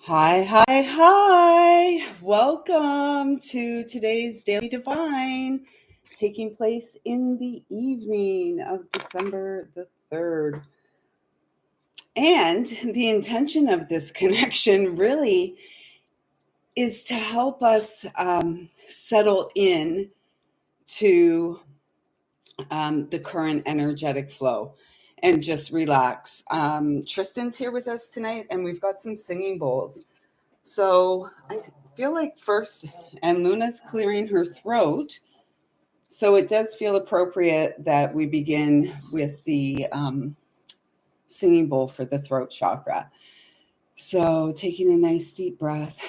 Hi, hi, hi. Welcome to today's Daily Divine, taking place in the evening of December the 3rd. And the intention of this connection really is to help us settle in to the current energetic flow and just relax. Tristan's here with us tonight, and we've got some singing bowls. So I feel like first, and Luna's clearing her throat. So it does feel appropriate that we begin with the singing bowl for the throat chakra. So taking a nice deep breath.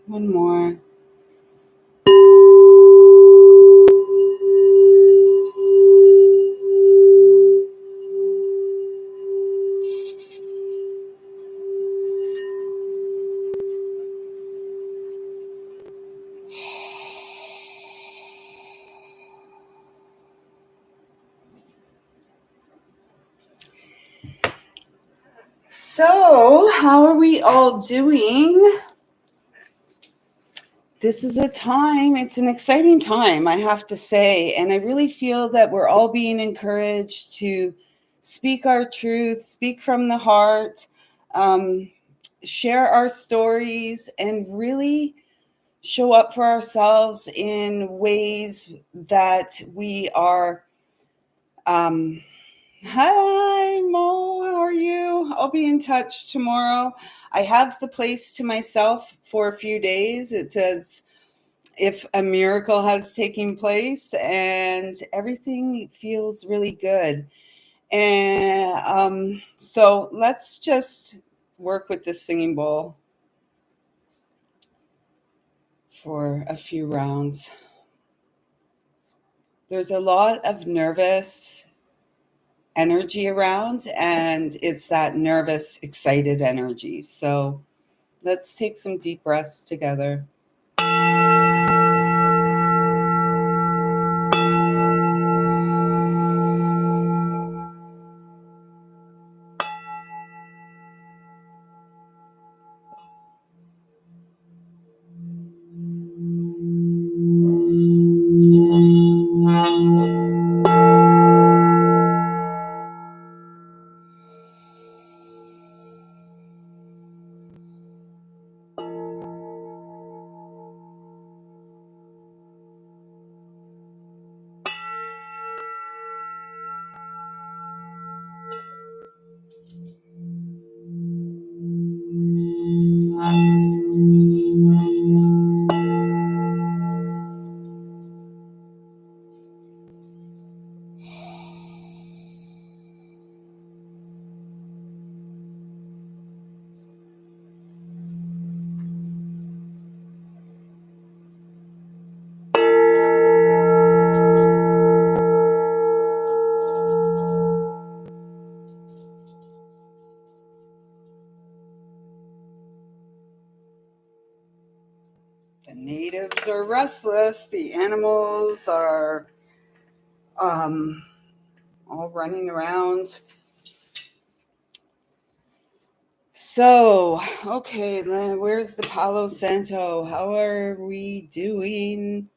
One more. So, how are we all doing? This is it's an exciting time, I have to say. And I really feel that we're all being encouraged to speak our truth, speak from the heart, share our stories, and really show up for ourselves in ways that we are. Hi, Mo, how are you? I'll be in touch tomorrow. I have the place to myself for a few days. It says if a miracle has taken place, and everything feels really good. And so let's just work with this singing bowl for a few rounds. There's a lot of nervous energy around, and it's that nervous, excited energy. So let's take some deep breaths together. The natives are restless. The animals are all running around. So, okay, where's the Palo Santo? How are we doing?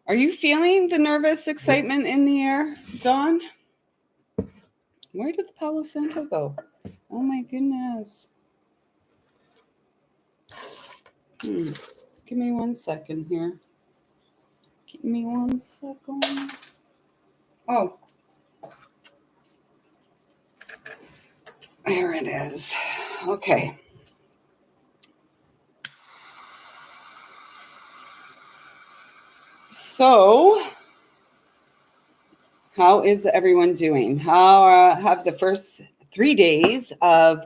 Are you feeling the nervous excitement in the air, Dawn? Where did the Palo Santo go? Oh my goodness. Give me 1 second here. Give me 1 second. Oh, there it is. Okay. So, how is everyone doing? How have the first 3 days of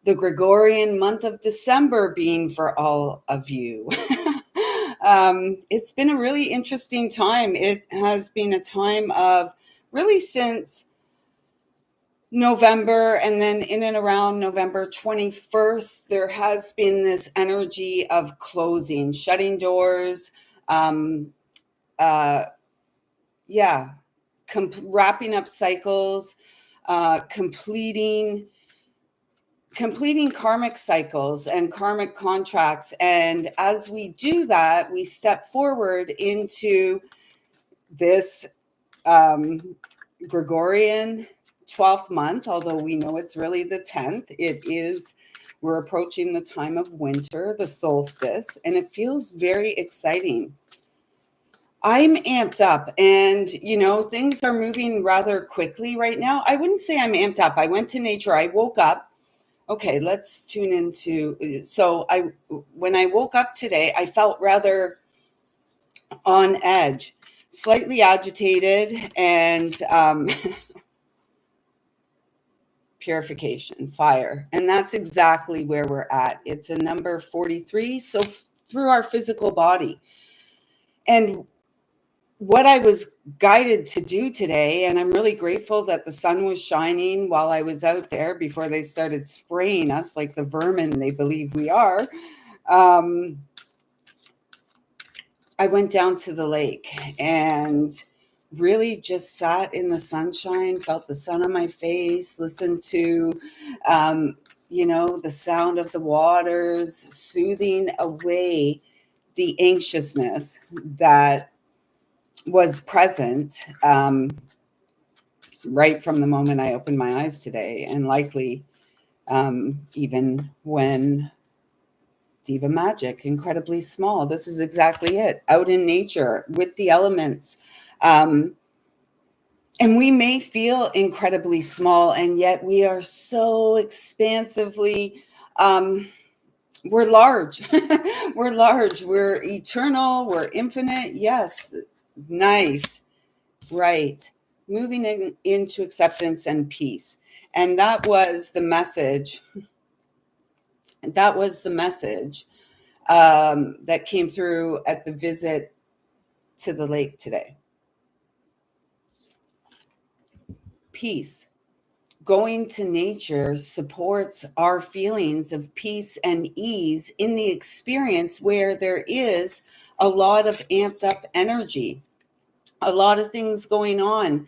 the Gregorian month of December been for all of you? It's been a really interesting time. It has been a time of really since November, and then in and around November 21st, there has been this energy of closing, shutting doors, um, uh, yeah, wrapping up cycles, completing karmic cycles and karmic contracts. And as we do that, we step forward into this Gregorian 12th month, although we know it's really the 10th. We're approaching the time of winter, the solstice, and it feels very exciting. I'm amped up, and things are moving rather quickly right now. I wouldn't say I'm amped up. I went to nature. I woke up. Okay, let's tune into. When I woke up today, I felt rather on edge, slightly agitated, and purification, fire. And that's exactly where we're at. It's a number 43. So through our physical body. And what I was guided to do today, and I'm really grateful that the sun was shining while I was out there before they started spraying us like the vermin they believe we are. I went down to the lake and really just sat in the sunshine, felt the sun on my face, listened to, the sound of the waters, soothing away the anxiousness that was present right from the moment I opened my eyes today, and likely even when Diva Magic, incredibly small. This is exactly it. Out in nature with the elements. And we may feel incredibly small, and yet we are so expansively, we're large. We're large. We're eternal. We're infinite. Yes. Nice. Right. Moving into acceptance and peace. And that was the message. That was the message that came through at the visit to the lake today. Peace. Going to nature supports our feelings of peace and ease in the experience where there is a lot of amped up energy, a lot of things going on.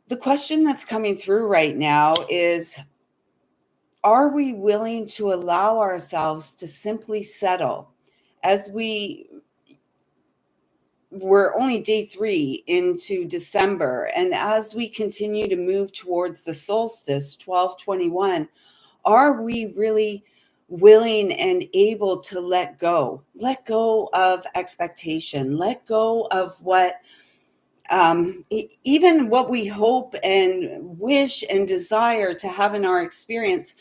The question that's coming through right now is, are we willing to allow ourselves to simply settle as we're only day 3 into December, and as we continue to move towards the solstice, 12/21, are we really willing and able to let go of expectation, let go of what even what we hope and wish and desire to have in our experience?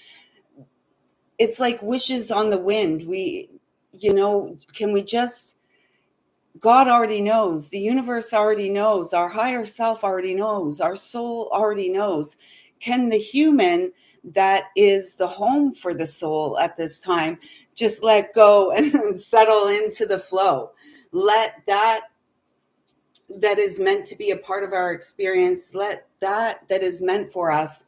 It's like wishes on the wind. Can we just, God already knows, the universe already knows, our higher self already knows, our soul already knows. Can the human that is the home for the soul at this time just let go and settle into the flow? Let that is meant to be a part of our experience, let that is meant for us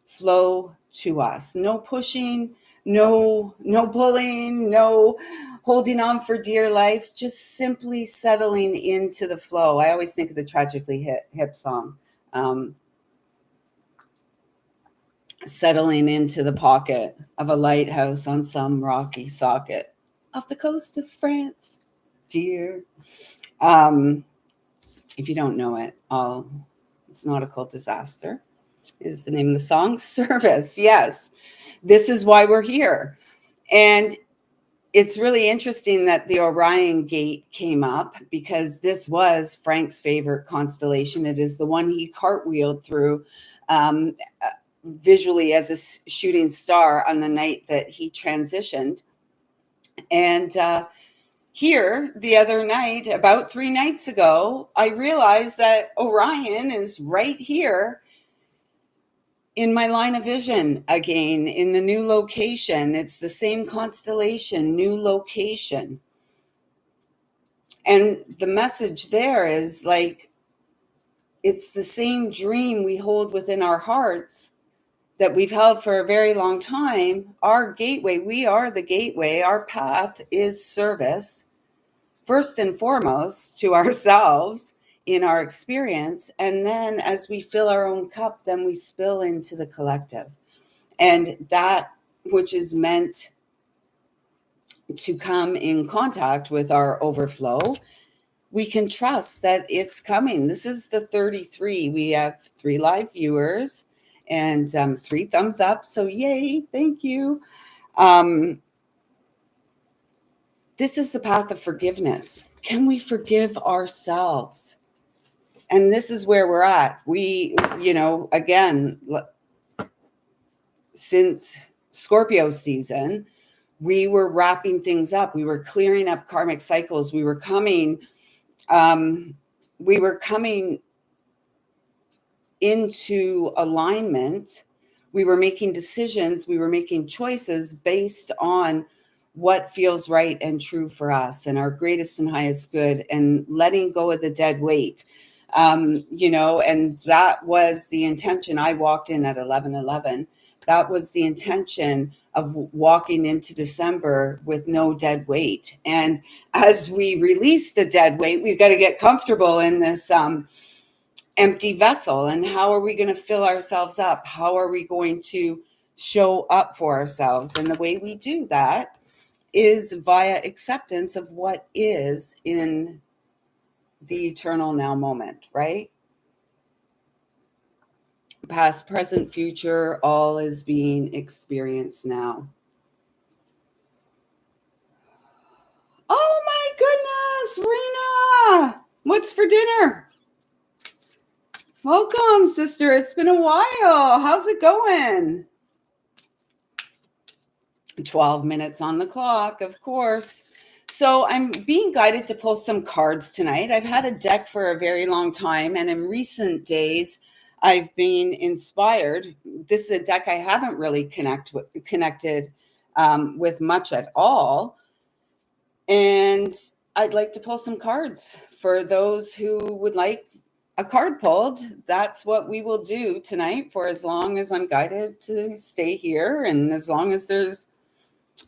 flow to us. No pushing, no pulling, no holding on for dear life, just simply settling into the flow. I always think of the Tragically Hip song, settling into the pocket of a lighthouse on some rocky socket off the coast of France, dear. If you don't know it, It's Nautical Disaster is the name of the song. Service, yes. This is why we're here. And it's really interesting that the Orion Gate came up, because this was Frank's favorite constellation. It is the one he cartwheeled through visually as a shooting star on the night that he transitioned. And here the other night, about 3 nights ago, I realized that Orion is right here in my line of vision again, in the new location. It's the same constellation, new location. And the message there is like, it's the same dream we hold within our hearts that we've held for a very long time. Our gateway, we are the gateway. Our path is service, first and foremost, to ourselves in our experience. And then as we fill our own cup, then we spill into the collective. And that which is meant to come in contact with our overflow, we can trust that it's coming. This is the 33. We have 3 live viewers and 3 thumbs up. So yay, thank you. This is the path of forgiveness. Can we forgive ourselves? And this is where we're at. We, again, since Scorpio season, we were wrapping things up. We were clearing up karmic cycles. We were coming into alignment. We were making decisions. We were making choices based on what feels right and true for us and our greatest and highest good, and letting go of the dead weight. And that was the intention. I walked in at 11:11. That was the intention of walking into December with no dead weight. And as we release the dead weight, we've got to get comfortable in this empty vessel. And how are we going to fill ourselves up? How are we going to show up for ourselves? And the way we do that is via acceptance of what is in the eternal now moment, right? Past, present, future, all is being experienced now. Oh my goodness, Rena! What's for dinner? Welcome, sister. It's been a while. How's it going? 12 minutes on the clock, of course. So I'm being guided to pull some cards tonight. I've had a deck for a very long time, and in recent days, I've been inspired. This is a deck I haven't really connected with much at all. And I'd like to pull some cards for those who would like a card pulled. That's what we will do tonight for as long as I'm guided to stay here, and as long as there's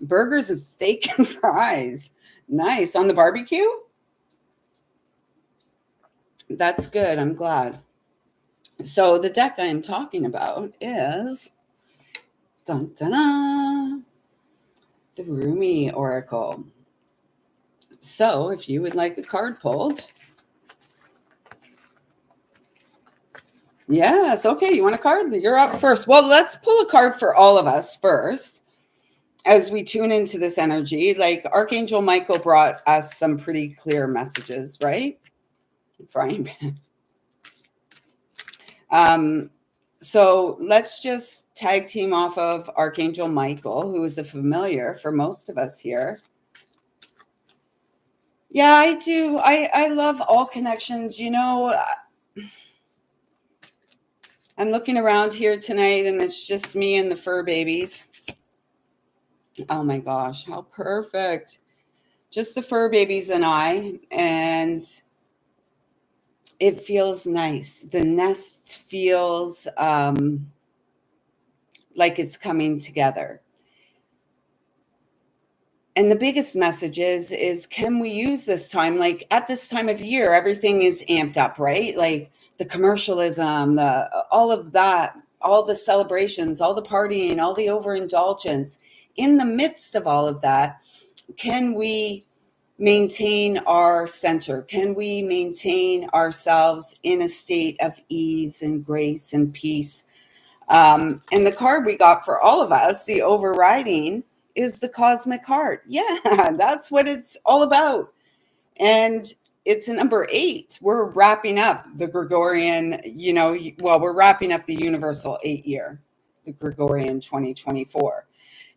burgers and steak and fries. Nice. On the barbecue? That's good. I'm glad. So the deck I am talking about is dun, dun, dun, the Rumi Oracle. So if you would like a card pulled. Yes. Okay. You want a card? You're up first. Well, let's pull a card for all of us first. As we tune into this energy, like Archangel Michael brought us some pretty clear messages, right? Frying pan. So let's just tag team off of Archangel Michael, who is a familiar for most of us here. Yeah, I do. I love all connections. I'm looking around here tonight, and it's just me and the fur babies. Oh my gosh, how perfect. Just the fur babies and I, and it feels nice. The nest feels like it's coming together. And the biggest message is can we use this time? Like at this time of year, everything is amped up, right? Like the commercialism, all of that, all the celebrations, all the partying, all the overindulgence. In the midst of all of that, can we maintain our center? Can we maintain ourselves in a state of ease and grace and peace? And the card we got for all of us, the overriding, is the cosmic heart. Yeah, that's what it's all about. And it's a number 8. We're wrapping up the Gregorian, we're wrapping up the universal 8-year, the Gregorian 2024.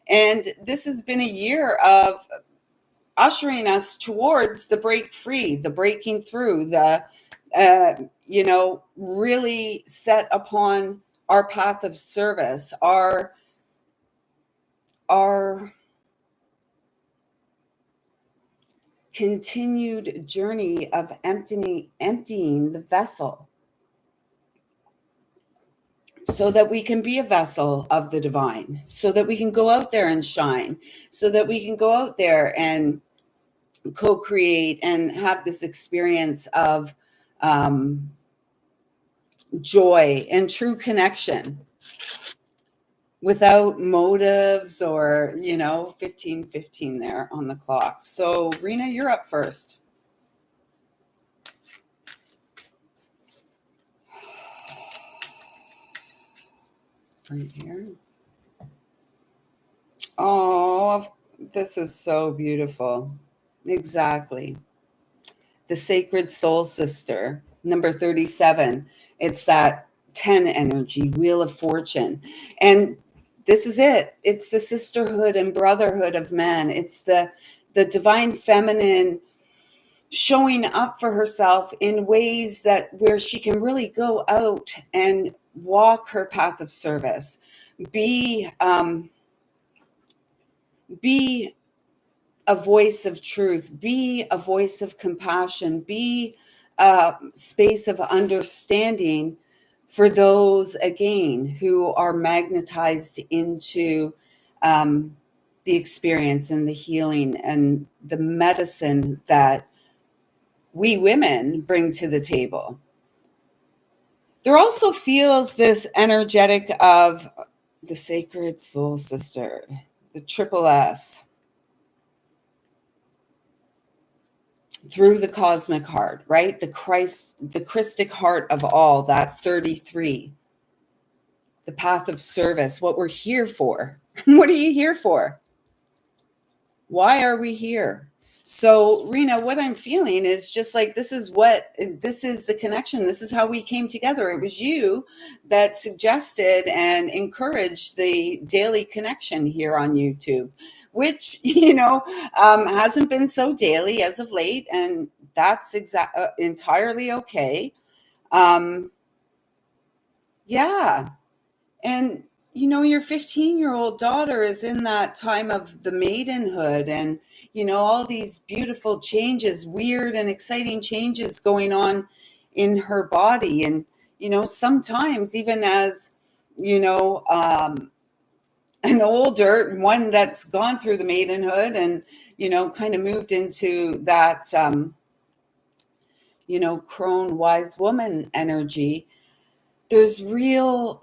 And this has been a year of ushering us towards the break free, the breaking through, the really set upon our path of service, our continued journey of emptying the vessel, so that we can be a vessel of the divine, so that we can go out there and shine, so that we can go out there and co-create and have this experience of joy and true connection without motives or 15:15 there on the clock. So Rena, you're up first. Right here. Oh, this is so beautiful. Exactly. The sacred soul sister, number 37. It's that 10 energy, wheel of fortune. And this is it. It's the sisterhood and brotherhood of man. It's the divine feminine showing up for herself in ways that where she can really go out and walk her path of service, be a voice of truth, be a voice of compassion, be a space of understanding for those, again, who are magnetized into the experience and the healing and the medicine that we women bring to the table. There also feels this energetic of the sacred soul sister, the triple S, through the cosmic heart, right? The Christic heart of all, that 33, the path of service, what we're here for. What are you here for? Why are we here? So, Rena, what I'm feeling is just like this is the connection. This is how we came together. It was you that suggested and encouraged the daily connection here on YouTube, which, hasn't been so daily as of late. And that's entirely okay. Yeah. And your 15-year-old daughter is in that time of the maidenhood, and all these beautiful changes, weird and exciting changes going on in her body. And sometimes even as an older one that's gone through the maidenhood and kind of moved into that crone wise woman energy, there's real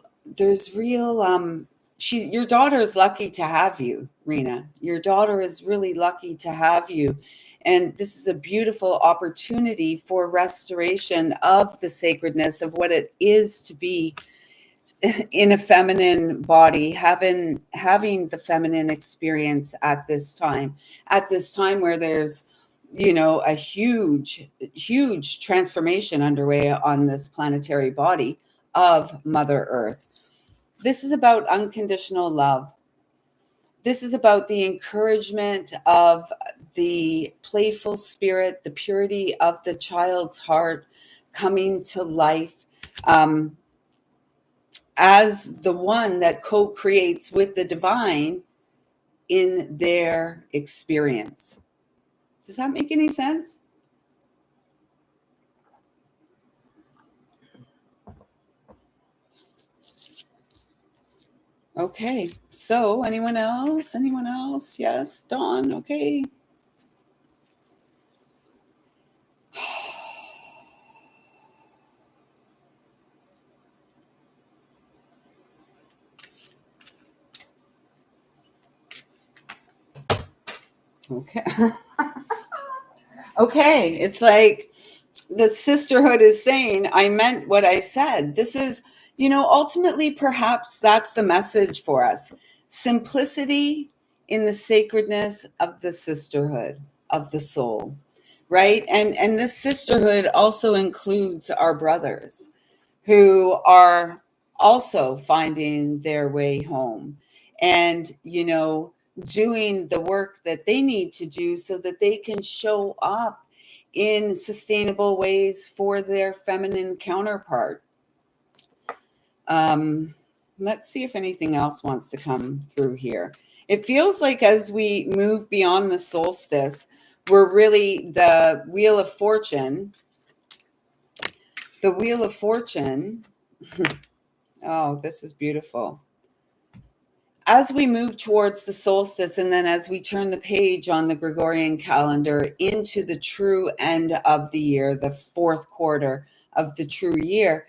your daughter is lucky to have you, Rena. Your daughter is really lucky to have you, and this is a beautiful opportunity for restoration of the sacredness of what it is to be in a feminine body, having the feminine experience at this time where there's a huge transformation underway on this planetary body of Mother Earth. This is about unconditional love. This is about the encouragement of the playful spirit, the purity of the child's heart coming to life, as the one that co-creates with the divine in their experience. Does that make any sense? Okay, so anyone else? Yes, Dawn, okay. Okay. Okay, it's like the sisterhood is saying, I meant what I said. This is, ultimately, perhaps that's the message for us. Simplicity in the sacredness of the sisterhood of the soul, right? And this sisterhood also includes our brothers who are also finding their way home. And, doing the work that they need to do so that they can show up in sustainable ways for their feminine counterpart. Let's see if anything else wants to come through here. It feels like as we move beyond the solstice, we're really the Wheel of Fortune. The Wheel of Fortune. Oh, this is beautiful. As we move towards the solstice, and then as we turn the page on the Gregorian calendar into the true end of the year, the fourth quarter of the true year,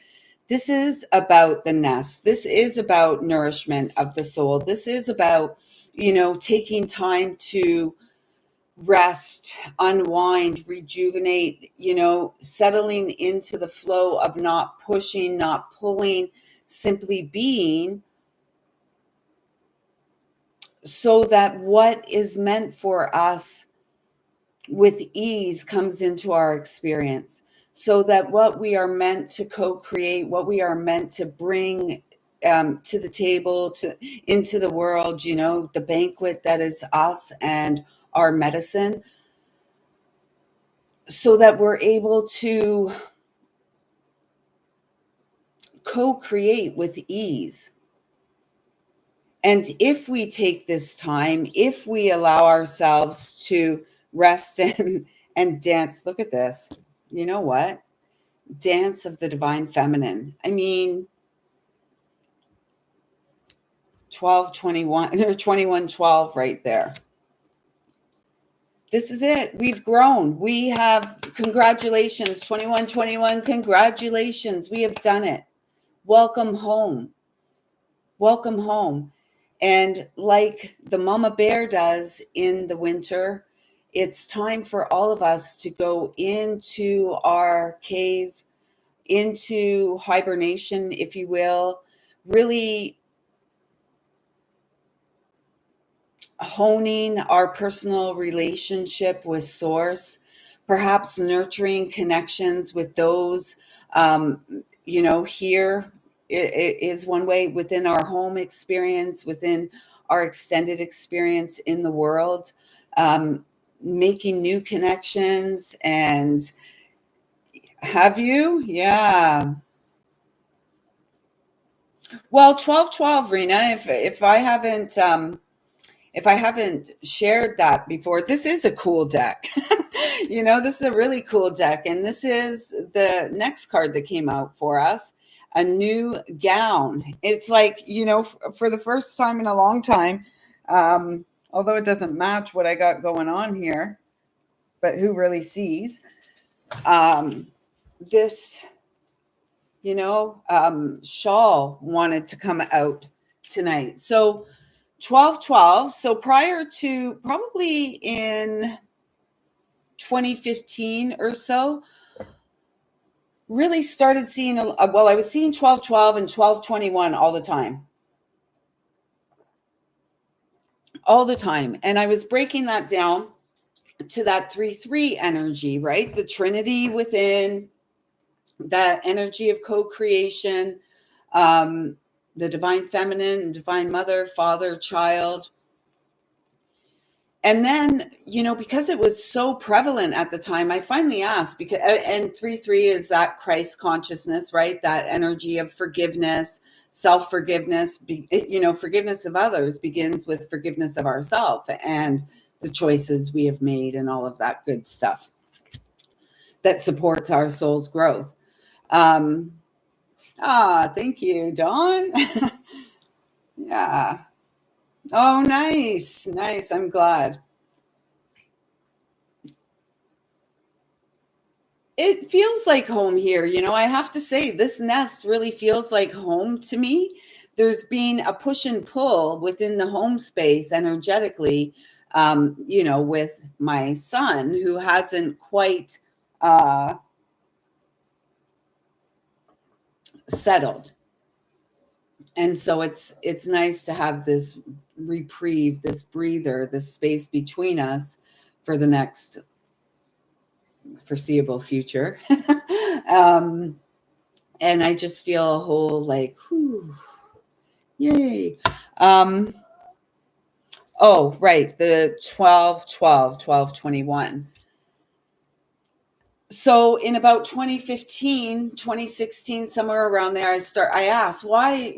this is about the nest. This is about nourishment of the soul. This is about, taking time to rest, unwind, rejuvenate, settling into the flow of not pushing, not pulling, simply being, so that what is meant for us with ease comes into our experience, so that what we are meant to co-create, what we are meant to bring to the table, into the world, the banquet that is us and our medicine, so that we're able to co-create with ease. And if we take this time, if we allow ourselves to rest and dance, look at this. You know what? Dance of the divine feminine. I mean, 1221 or 2112 right there. This is it. We've grown. We have, congratulations, 2121, congratulations. We have done it. Welcome home. Welcome home. And like the mama bear does in the winter, it's time for all of us to go into our cave, into hibernation, if you will, really honing our personal relationship with source, perhaps nurturing connections with those, here it is one way, within our home experience, within our extended experience in the world, making new connections. And have you? Yeah. Well, 1212, Rena, if I haven't shared that before, this is a cool deck. This is a really cool deck. And this is the next card that came out for us, a new gown. It's like, for the first time in a long time, although it doesn't match what I got going on here, but who really sees this, shawl wanted to come out tonight. So 1212. So prior to, probably in 2015 or so, really started seeing, I was seeing 1212 and 1221 all the time. All the time. And I was breaking that down to that 3-3 energy, right? The Trinity within, that energy of co-creation, the divine feminine and divine mother, father, child. And then, because it was so prevalent at the time, I finally asked, because, and 3-3 is that Christ consciousness, right? That energy of forgiveness, self-forgiveness, forgiveness of others begins with forgiveness of ourselves and the choices we have made and all of that good stuff that supports our soul's growth. Thank you, Dawn. Yeah. Oh, nice. Nice. I'm glad. It feels like home here. I have to say, this nest really feels like home to me. There's been a push and pull within the home space energetically, with my son who hasn't quite settled. And so it's nice to have this reprieve, this breather, this space between us for the next foreseeable future. And I just feel a whole like, whew, yay. Oh, right. The 12, 12, 12, 21. So in about 2015, 2016, somewhere around there, I asked, why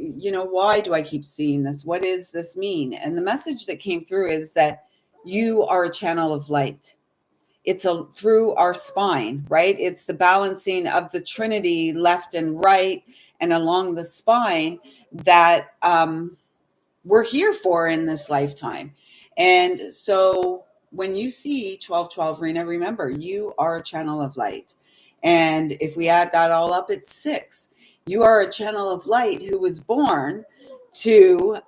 do I keep seeing this? What does this mean? And the message that came through is that you are a channel of light. It's through our spine, right? It's the balancing of the Trinity left and right and along the spine that we're here for in this lifetime. And so when you see 1212, Rena, remember, you are a channel of light. And if we add that all up, it's 6. You are a channel of light who was born to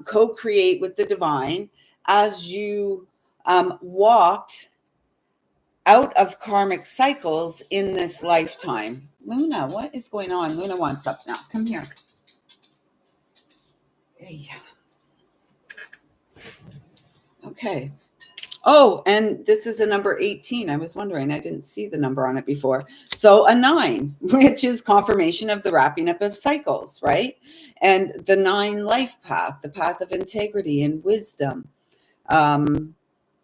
co-create with the divine as you walked out of karmic cycles in this lifetime. Luna, what is going on? Luna wants up now. Come here. Hey. Okay. Oh, and this is a number 18. I was wondering, I didn't see the number on it before. So a 9, which is confirmation of the wrapping up of cycles, right? And the 9 life path, the path of integrity and wisdom.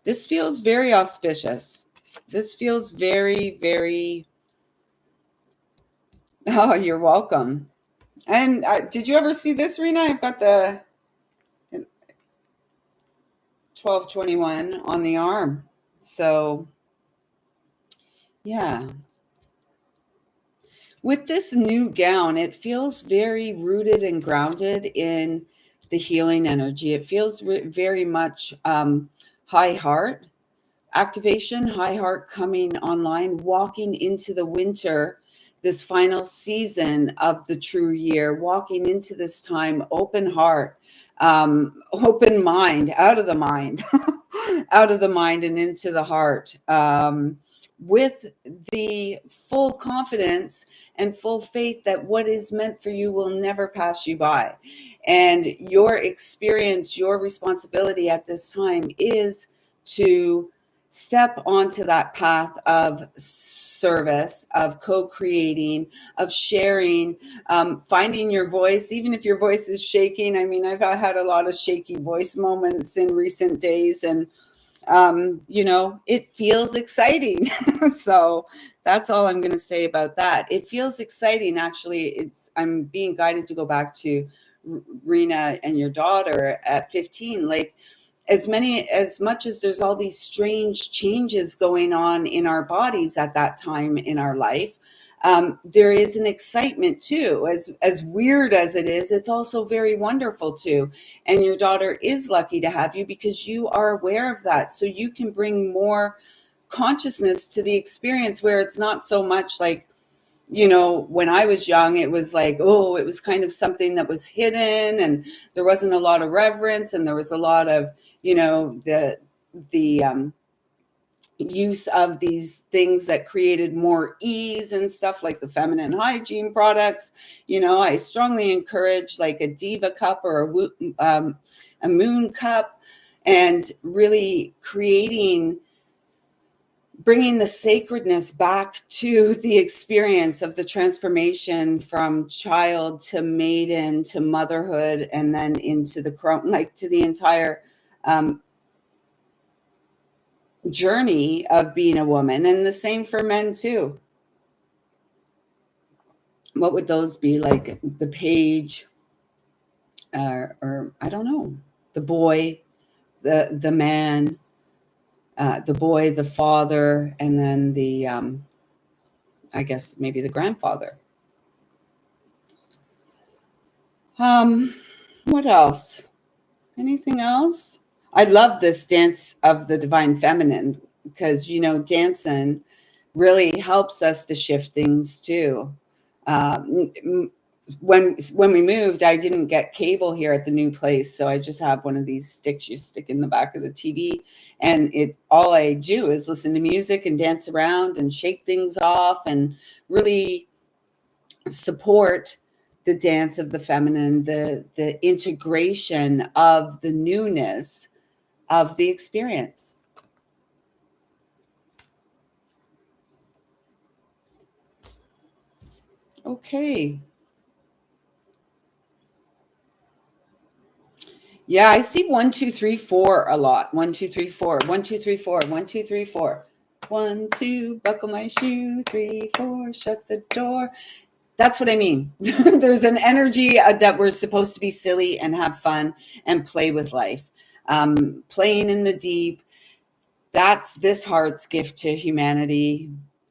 This feels very auspicious. This feels very, very, oh, you're welcome. And did you ever see this, Rena? I've got the 1221 on the arm. So, yeah. With this new gown, it feels very rooted and grounded in the healing energy. It feels very much high heart activation, high heart coming online, walking into the winter, this final season of the true year, walking into this time, open heart, open mind, out of the mind, out of the mind and into the heart. With the full confidence and full faith that what is meant for you will never pass you by. And your experience, your responsibility at this time is to step onto that path of service, of co-creating, of sharing, finding your voice, even if your voice is shaking. I mean, I've had a lot of shaky voice moments in recent days, and it feels exciting. So that's all I'm going to say about that. It feels exciting. Actually, I'm being guided to go back to Rena and your daughter at 15. Like, as much as there's all these strange changes going on in our bodies at that time in our life, there is an excitement too. As weird as it is, it's also very wonderful too. And your daughter is lucky to have you because you are aware of that. So you can bring more consciousness to the experience, where it's not so much like, when I was young, it was like, oh, it was kind of something that was hidden, and there wasn't a lot of reverence, and there was a lot of, the use of these things that created more ease and stuff, like the feminine hygiene products. I strongly encourage like a diva cup or a moon cup, and really bringing the sacredness back to the experience of the transformation from child to maiden to motherhood, and then into the like to the entire journey of being a woman. And the same for men too. What would those be? Like the page, or I don't know, the boy, the man, the boy, the father, and then the I guess maybe the grandfather. What else? Anything else? I love this dance of the divine feminine, because dancing really helps us to shift things too. When we moved, I didn't get cable here at the new place, so I just have one of these sticks you stick in the back of the TV, and all I do is listen to music and dance around and shake things off and really support the dance of the feminine, the integration of the newness of the experience. Okay. Yeah, I see 1, 2, 3, 4 a lot. 1, 2, 3, 4. 1, 2, 3, 4. 1, 2, 3, 4. 1, 2, buckle my shoe. 3, 4, shut the door. That's what I mean. There's an energy that we're supposed to be silly and have fun and play with life. Playing in the deep. That's this heart's gift to humanity.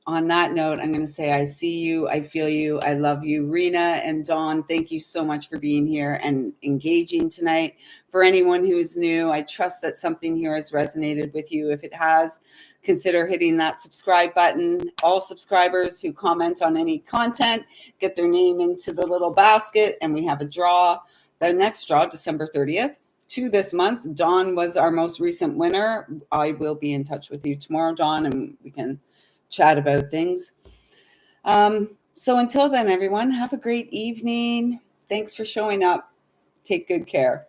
On that note, I'm going to say I see you, I feel you, I love you. Rena and Dawn, thank you so much for being here and engaging tonight. For anyone who's new, I trust that something here has resonated with you. If it has, consider hitting that subscribe button. All subscribers who comment on any content get their name into the little basket, and we have a draw. The next draw, December 30th. To this month. Dawn was our most recent winner. I will be in touch with you tomorrow, Dawn, and we can chat about things. So until then, everyone, have a great evening. Thanks for showing up. Take good care.